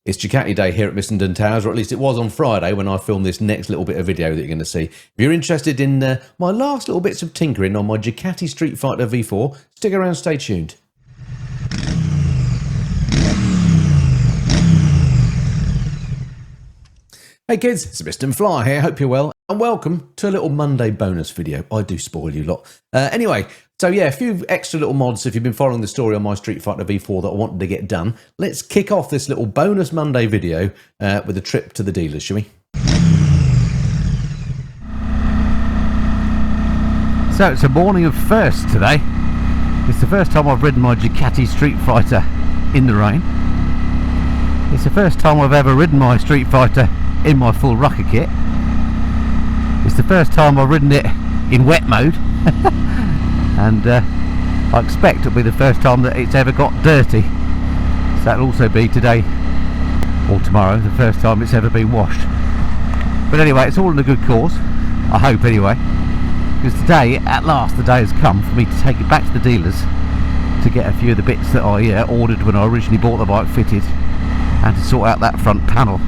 It's Ducati Day here at Missenden Towers, or at least it was on Friday when I filmed this next little bit of video that you're going to see. If you're interested in my last little bits of tinkering on my Ducati Streetfighter V4, stick around, stay tuned. Hey kids, it's Mr. Fly here, hope you're well, and welcome to a little Monday bonus video. I do spoil you lot. Anyway, so yeah, a few extra little mods if you've been following the story on my Streetfighter V4 that I wanted to get done. Let's kick off this little bonus Monday video with a trip to the dealers, shall we? So it's a morning of first today. It's the first time I've ridden my Ducati Streetfighter in the rain. It's the first time I've ever ridden my Streetfighter in my full rocker kit. It's the first time I've ridden it in wet mode. And I expect it'll be the first time that it's ever got dirty. So that'll also be today or tomorrow, the first time it's ever been washed. But anyway, it's all in a good cause, I hope anyway, because today, at last, the day has come for me to take it back to the dealers to get a few of the bits that I ordered when I originally bought the bike fitted, and to sort out that front panel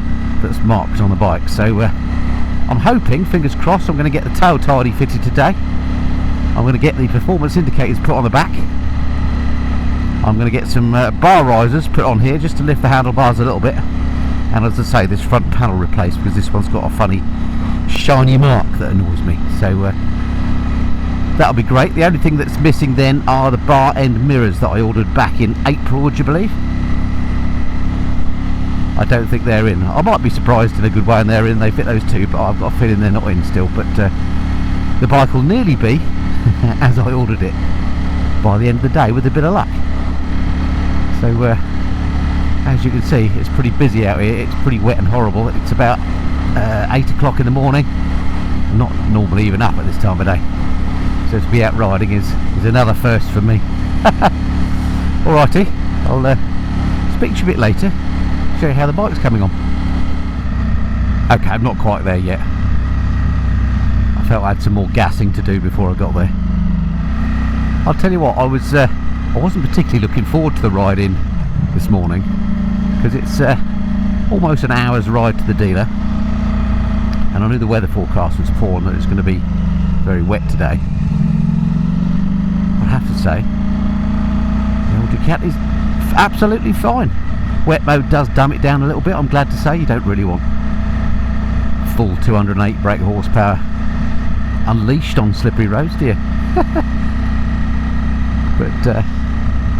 that's marked on the bike. So I'm hoping, fingers crossed, I'm going to get the tail tidy fitted today. I'm going to get the performance indicators put on the back. I'm going to get some bar risers put on here just to lift the handlebars a little bit. And as I say, this front panel replaced because this one's got a funny shiny mark that annoys me. So that'll be great. The only thing that's missing then are the bar end mirrors that I ordered back in April, would you believe? I don't think they're in. I might be surprised in a good way and they're in. They fit those two, but I've got a feeling they're not in still. But the bike will nearly be as I ordered it by the end of the day with a bit of luck. So as you can see, it's pretty busy out here. It's pretty wet and horrible. It's about 8 o'clock in the morning. I'm not normally even up at this time of day, so to be out riding is another first for me. Alrighty, I'll speak to you a bit later, show you how the bike's coming on. Okay, I'm not quite there yet. I felt I had some more gassing to do before I got there. I'll tell you what, I wasn't particularly looking forward to the ride in this morning, because it's almost an hour's ride to the dealer, and I knew the weather forecast was poor and that it's going to be very wet today. I have to say, the old Ducati's absolutely fine. Wet mode does dumb it down a little bit, I'm glad to say. You don't really want full 208 brake horsepower unleashed on slippery roads, do you? But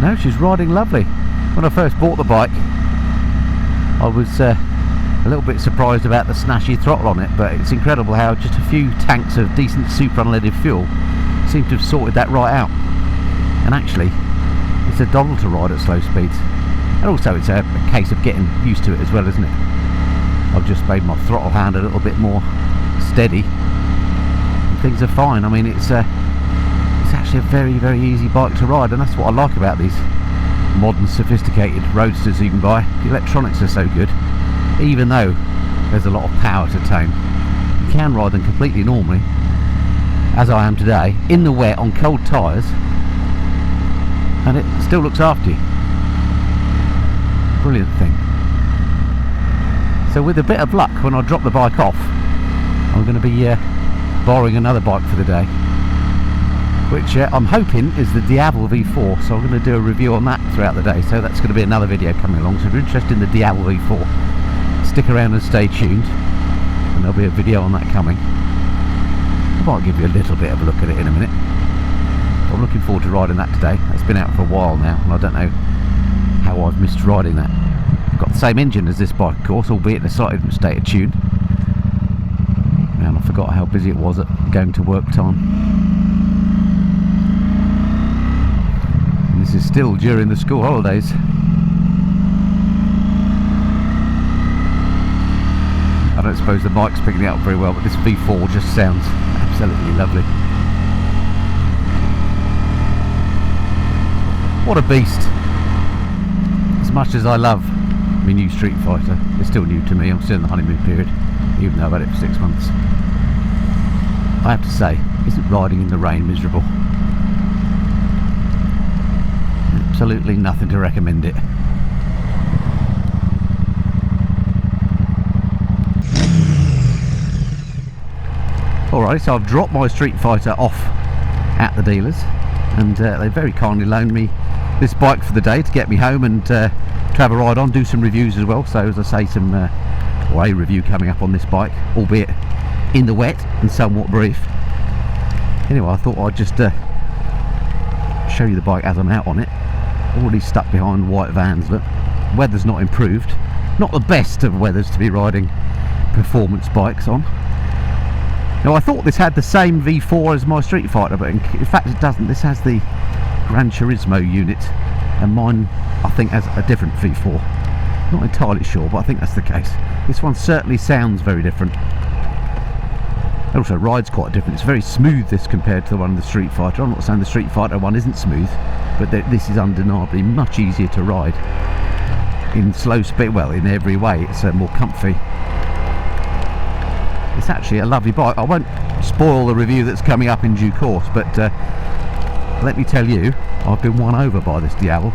no, she's riding lovely. When I first bought the bike, I was a little bit surprised about the snashy throttle on it, but it's incredible how just a few tanks of decent super unleaded fuel seem to have sorted that right out. And actually, it's a doddle to ride at slow speeds. And also it's a case of getting used to it as well, isn't it? I've just made my throttle hand a little bit more steady. Things are fine. I mean, it's actually a very, very easy bike to ride, and that's what I like about these modern sophisticated roadsters you can buy. The electronics are so good, even though there's a lot of power to tame. You can ride them completely normally, as I am today, in the wet on cold tyres, and it still looks after you. Brilliant thing. So with a bit of luck, when I drop the bike off, I'm going to be borrowing another bike for the day, which I'm hoping is the Diavel V4, so I'm going to do a review on that throughout the day. So that's going to be another video coming along, so if you're interested in the Diavel V4, stick around and stay tuned, and there'll be a video on that coming. I might give you a little bit of a look at it in a minute. I'm looking forward to riding that today. It's been out for a while now, and I don't know how I've missed riding that. I've got the same engine as this bike, of course, albeit in a slightly different state of tune. And I forgot how busy it was at going to work time. And this is still during the school holidays. I don't suppose the mic's picking it up very well, but this V4 just sounds absolutely lovely. What a beast. As much as I love my new Streetfighter, it's still new to me. I'm still in the honeymoon period, even though I've had it for 6 months. I have to say, isn't riding in the rain miserable? Absolutely nothing to recommend it. Alright, so I've dropped my Street Fighter off at the dealers, and they very kindly loaned me this bike for the day to get me home and to have a ride on, do some reviews as well. So as I say, a review coming up on this bike, albeit in the wet and somewhat brief. Anyway, I thought I'd just show you the bike as I'm out on it. Already stuck behind white vans. Look, weather's not improved, not the best of weathers to be riding performance bikes on. Now, I thought this had the same V4 as my Street Fighter, but in fact it doesn't. This has the Gran Turismo unit, and mine I think has a different V4. Not entirely sure, but I think that's the case. This one certainly sounds very different. It also rides quite different. It's very smooth, this, compared to the one in the Street Fighter. I'm not saying the Street Fighter one isn't smooth, but this is undeniably much easier to ride in slow speed. Well, in every way it's more comfy. It's actually a lovely bike. I won't spoil the review that's coming up in due course, but let me tell you, I've been won over by this Diavel.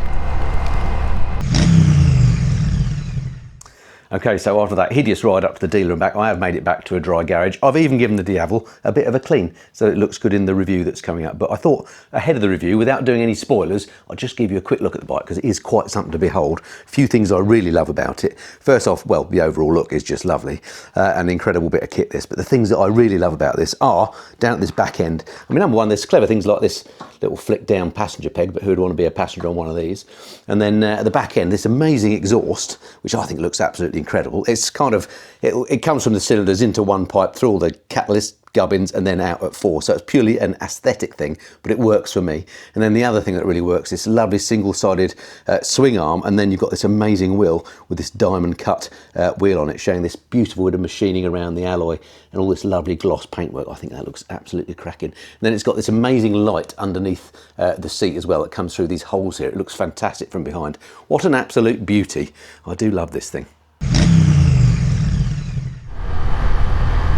Okay, so after that hideous ride up to the dealer and back, I have made it back to a dry garage. I've even given the Diavel a bit of a clean, so it looks good in the review that's coming up. But I thought, ahead of the review, without doing any spoilers, I'll just give you a quick look at the bike, because it is quite something to behold. A few things I really love about it. First off, well, the overall look is just lovely. An incredible bit of kit, this. But the things that I really love about this are, down at this back end, I mean, number one, there's clever things like this little flick down passenger peg, but who'd want to be a passenger on one of these? And then at the back end, this amazing exhaust, which I think looks absolutely incredible. It's kind of, it comes from the cylinders into one pipe through all the catalyst gubbins and then out at 4, so it's purely an aesthetic thing, but it works for me. And then the other thing that really works is this lovely single-sided swing arm, and then you've got this amazing wheel with this diamond cut wheel on it, showing this beautiful bit of machining around the alloy and all this lovely gloss paintwork. I think that looks absolutely cracking. And then it's got this amazing light underneath the seat as well that comes through these holes here. It looks fantastic from behind. What an absolute beauty. I do love this thing.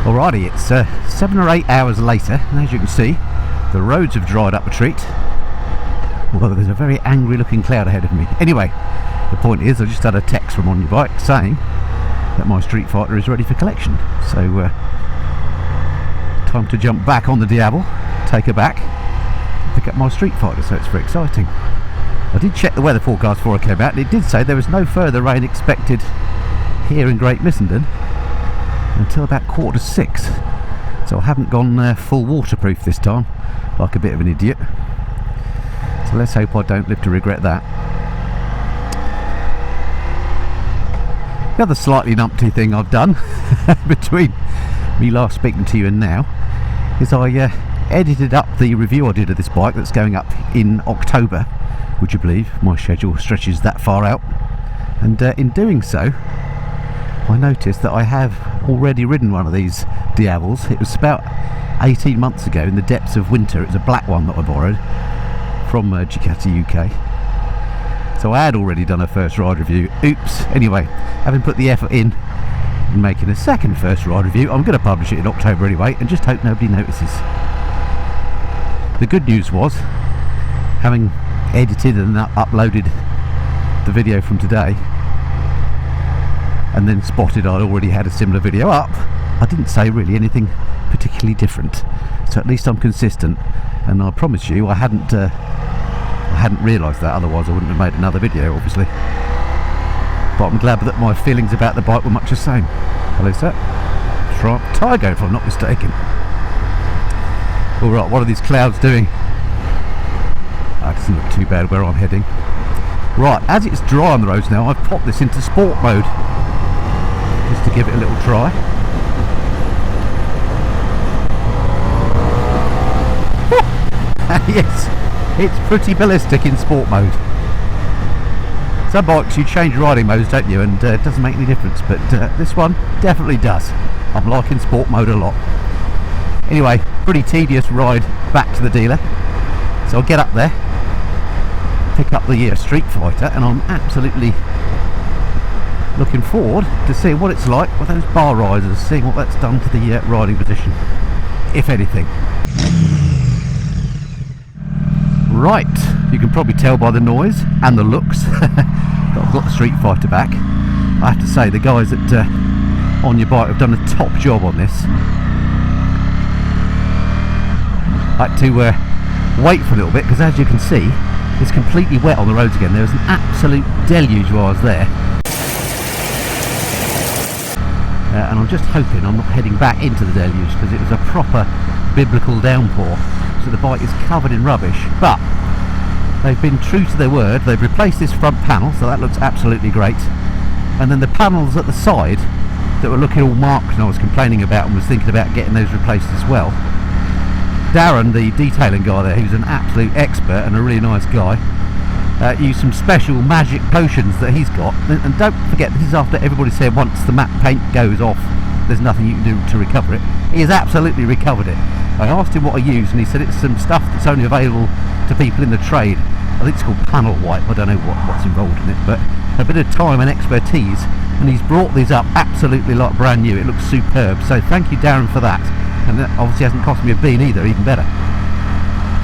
Alrighty, it's 7 or 8 hours later, and as you can see, the roads have dried up a treat. Although there's a very angry looking cloud ahead of me. Anyway, the point is, I just had a text from On Your Bike saying that my Street Fighter is ready for collection. So, time to jump back on the Diavel, take her back, pick up my Street Fighter, so it's very exciting. I did check the weather forecast before I came out, and it did say there was no further rain expected here in Great Missenden until about 5:45, so I haven't gone full waterproof this time, like a bit of an idiot. So let's hope I don't live to regret that. The other slightly numpty thing I've done between me last speaking to you and now is I edited up the review I did of this bike that's going up in October. Would you believe my schedule stretches that far out? And in doing so, I noticed that I have already ridden one of these Diavels. It was about 18 months ago in the depths of winter. It was a black one that I borrowed from Ducati UK. So I had already done a first ride review. Oops. Anyway, having put the effort in making a second first ride review, I'm going to publish it in October anyway, and just hope nobody notices. The good news was, having edited and uploaded the video from today, and then spotted I'd already had a similar video up, I didn't say really anything particularly different. So at least I'm consistent, and I promise you I hadn't realised that, otherwise I wouldn't have made another video, obviously. But I'm glad that my feelings about the bike were much the same. Hello sir. Trump Tiger, if I'm not mistaken. Alright, what are these clouds doing? It doesn't look too bad where I'm heading. Right, as it's dry on the roads now, I've popped this into sport mode, just to give it a little try. Yes, it's pretty ballistic in sport mode. Some bikes you change riding modes, don't you, and it doesn't make any difference, but this one definitely does. I'm liking sport mode a lot. Anyway, pretty tedious ride back to the dealer, so I'll get up there, pick up the Street Fighter, and I'm absolutely looking forward to seeing what it's like with those bar risers, seeing what that's done to the riding position, if anything. Right, you can probably tell by the noise and the looks that I've got the Street Fighter back. I have to say, the guys at On Your Bike have done a top job on this. I had to wait for a little bit because, as you can see, it's completely wet on the roads again. There was an absolute deluge while I was there. And I'm just hoping I'm not heading back into the deluge because it was a proper biblical downpour. So the bike is covered in rubbish, but they've been true to their word. They've replaced this front panel, so that looks absolutely great. And then the panels at the side that were looking all marked and I was complaining about and was thinking about getting those replaced as well. Darren, the detailing guy there, who's an absolute expert and a really nice guy, used some special magic potions that he's got. And don't forget, this is after everybody said once the matte paint goes off, there's nothing you can do to recover it. He has absolutely recovered it. I asked him what I used and he said it's some stuff that's only available to people in the trade. I think it's called panel wipe. I don't know what's involved in it, but a bit of time and expertise, and he's brought these up absolutely like brand new. It looks superb, so thank you, Darren, for that. And that obviously hasn't cost me a bean either, even better.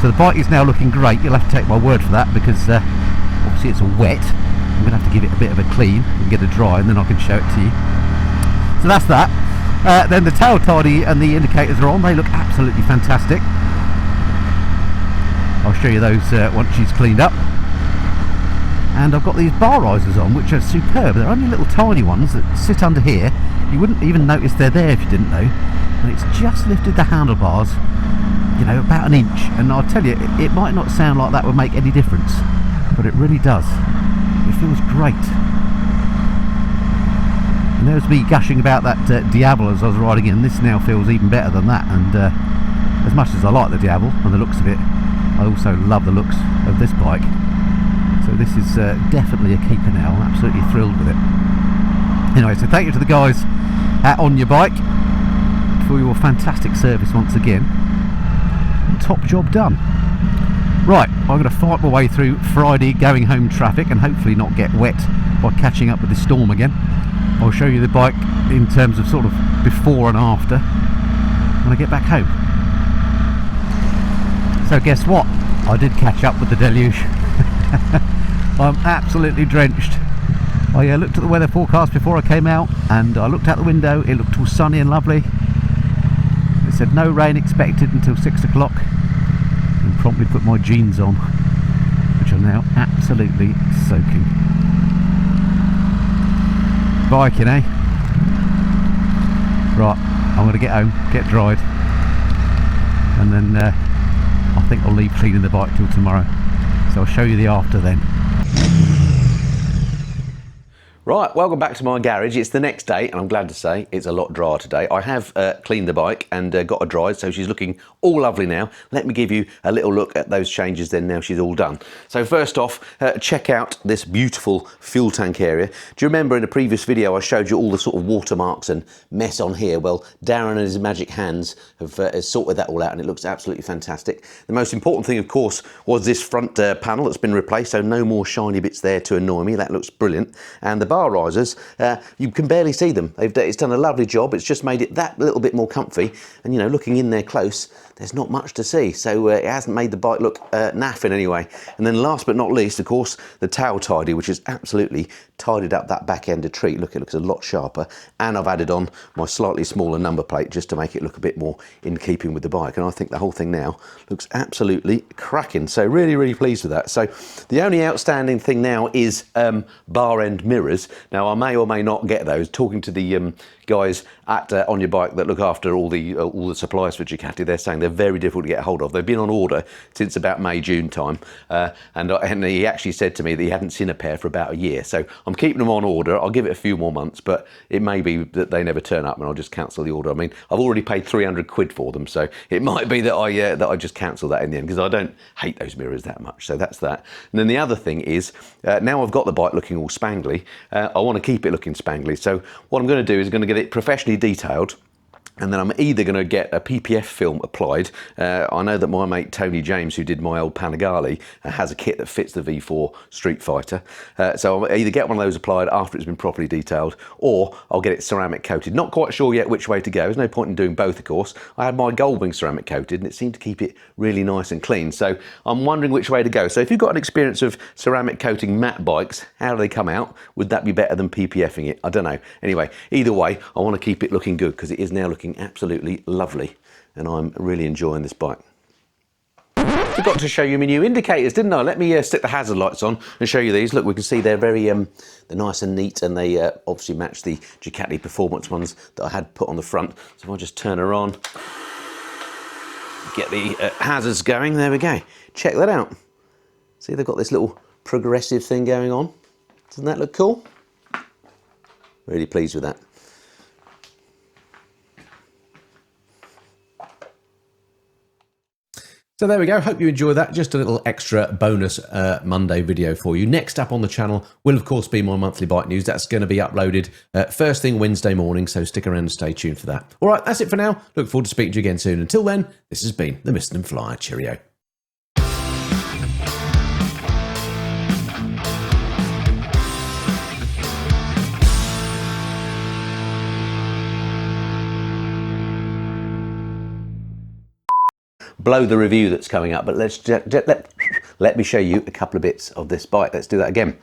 So the bike is now looking great. You'll have to take my word for that because obviously it's all wet. I'm going to have to give it a bit of a clean and get it dry, and then I can show it to you. So that's that. Then the tail tidy and the indicators are on. They look absolutely fantastic. I'll show you those once she's cleaned up. And I've got these bar risers on, which are superb. They're only little tiny ones that sit under here. You wouldn't even notice they're there if you didn't know. And it's just lifted the handlebars, you know, about an inch. And I'll tell you, it might not sound like that would make any difference, but it really does. It feels great. And there's me gushing about that Diavel as I was riding in. This now feels even better than that. And as much as I like the Diavel and the looks of it, I also love the looks of this bike. So this is definitely a keeper now. I'm absolutely thrilled with it. Anyway, so thank you to the guys at On Your Bike for your fantastic service once again. Top job done. Right, I'm going to fight my way through Friday going home traffic and hopefully not get wet by catching up with the storm again. I'll show you the bike in terms of sort of before and after when I get back home. So guess what? I did catch up with the deluge. I'm absolutely drenched. I looked at the weather forecast before I came out and I looked out the window. It looked all sunny and lovely. It said no rain expected until 6 o'clock, and promptly put my jeans on, which are now absolutely soaking. Biking, eh? Right, I'm going to get home, get dried, and then I think I'll leave cleaning the bike till tomorrow. So I'll show you the after then. Right, welcome back to my garage. It's the next day and I'm glad to say it's a lot drier today. I have cleaned the bike and got her dried, so she's looking all lovely now. Let me give you a little look at those changes then now she's all done. So first off, check out this beautiful fuel tank area. Do you remember in a previous video I showed you all the sort of watermarks and mess on here? Well, Darren and his magic hands have sorted that all out and it looks absolutely fantastic. The most important thing, of course, was this front panel that's been replaced, so no more shiny bits there to annoy me. That looks brilliant. And the bar risers, you can barely see them. It's done a lovely job. It's just made it that little bit more comfy, and you know, looking in there close, there's not much to see, so it hasn't made the bike look naff in any way. And then last but not least, of course, the tail tidy, which has absolutely tidied up that back end of treat. Look, it looks a lot sharper, and I've added on my slightly smaller number plate just to make it look a bit more in keeping with the bike, and I think the whole thing now looks absolutely cracking. So really pleased with that. So the only outstanding thing now is bar end mirrors. Now I may or may not get those. Talking to the guys at On Your Bike that look after all the suppliers for Ducati, they're saying they're very difficult to get hold of. They've been on order since about May, June time, and he actually said to me that he hadn't seen a pair for about a year. So I'm keeping them on order. I'll give it a few more months, but it may be that they never turn up and I'll just cancel the order. I mean, I've already paid 300 quid for them, so it might be that I just cancel that in the end, because I don't hate those mirrors that much. So that's that. And then the other thing is, now I've got the bike looking all spangly, I want to keep it looking spangly. So what I'm going to do is going to get it professionally detailed, and then I'm either going to get a PPF film applied. I know that my mate Tony James, who did my old Panigale, has a kit that fits the V4 Streetfighter. So I'll either get one of those applied after it's been properly detailed, or I'll get it ceramic coated. Not quite sure yet which way to go. There's no point in doing both, of course. I had my Goldwing ceramic coated and it seemed to keep it really nice and clean. So I'm wondering which way to go. So if you've got an experience of ceramic coating matte bikes, how do they come out? Would that be better than PPFing it? I don't know. Anyway, either way, I want to keep it looking good because it is now looking absolutely lovely, and I'm really enjoying this bike. Forgot to show you my new indicators, didn't I? Let me stick the hazard lights on and show you these. Look, we can see they're very, they're nice and neat, and they obviously match the Ducati Performance ones that I had put on the front. So if I just turn her on, get the hazards going, there we go. Check that out. See, they've got this little progressive thing going on. Doesn't that look cool? Really pleased with that. So there we go. Hope you enjoyed that. Just a little extra bonus Monday video for you. Next up on the channel will, of course, be my monthly bike news. That's going to be uploaded first thing Wednesday morning, so stick around and stay tuned for that. All right, that's it for now. Look forward to speaking to you again soon. Until then, this has been the Mr. and Flyer. Cheerio. Blow the review that's coming up, but let me show you a couple of bits of this bike. Let's do that again.